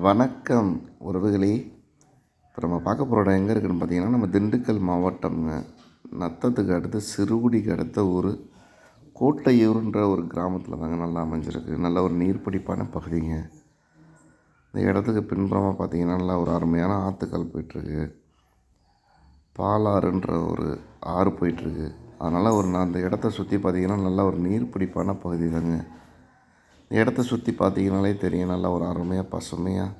வணக்கம் உறவுகளே. இப்போ நம்ம பார்க்க போகிற இடம் எங்கே இருக்குதுன்னு பார்த்தீங்கன்னா, நம்ம திண்டுக்கல் மாவட்டம்ங்க. நத்தத்துக்கு அடுத்து சிறுகுடிக்கு அடுத்த ஒரு கோட்டையூருன்ற ஒரு கிராமத்தில் தாங்க நல்லா அமைஞ்சிருக்கு. நல்ல ஒரு நீர்ப்பிடிப்பான பகுதிங்க. இந்த இடத்துக்கு பின்புறமாக பார்த்தீங்கன்னா நல்லா ஒரு அருமையான ஆற்றுக்கால் போயிட்டுருக்கு. பாலாறுன்ற ஒரு ஆறு போயிட்டுருக்கு. அதனால் அந்த இடத்த சுற்றி பார்த்தீங்கன்னா நல்லா ஒரு நீர்ப்பிடிப்பான பகுதி தாங்க. இந்த இடத்த சுற்றி பார்த்தீங்கனாலே தெரியும், நல்லா ஒரு அருமையாக பசுமையாக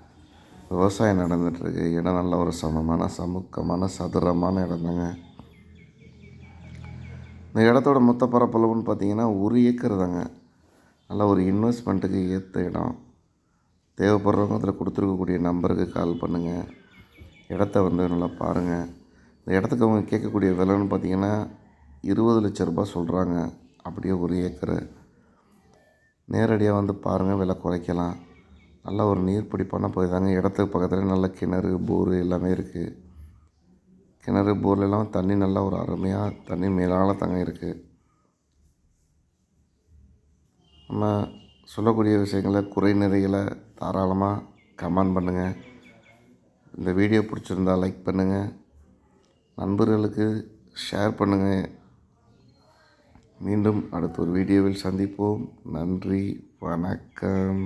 விவசாயம் நடந்துகிட்ருக்கு. இடம் நல்ல ஒரு சமமான சமுக்கமான சதுரமான இடம் தாங்க. இந்த இடத்தோட மொத்த பரப்பளவுன்னு பார்த்தீங்கன்னா 1 ஏக்கர் தாங்க. நல்ல ஒரு இன்வெஸ்ட்மெண்ட்டுக்கு ஏற்ற இடம். தேவைப்படுறவங்க அதில் கொடுத்துருக்கக்கூடிய நம்பருக்கு கால் பண்ணுங்கள். இடத்த நல்லா பாருங்கள். இந்த இடத்துக்கு அவங்க கேட்கக்கூடிய விலைன்னு பார்த்தீங்கன்னா 20 லட்ச ரூபா சொல்கிறாங்க. அப்படியே 1 ஏக்கரு. நேரடியாக பாருங்கள், விலை குறைக்கலாம். நல்ல ஒரு நீர்ப்பிடிப்பான பகுதி தாங்க. இடத்துக்கு பக்கத்தில் நல்ல கிணறு, போரு எல்லாமே இருக்குது. கிணறு, போர்லாம் தண்ணி நல்லா ஒரு அருமையாக தண்ணி மேலால் தாங்க இருக்குது. நம்ம சொல்லக்கூடிய விஷயங்களை குறை நிறைகளை தாராளமாக கமெண்ட் பண்ணுங்கள். இந்த வீடியோ பிடிச்சிருந்தா லைக் பண்ணுங்கள். நண்பர்களுக்கு ஷேர் பண்ணுங்கள். மீண்டும் அடுத்த ஒரு வீடியோவில் சந்திப்போம். நன்றி, வணக்கம்.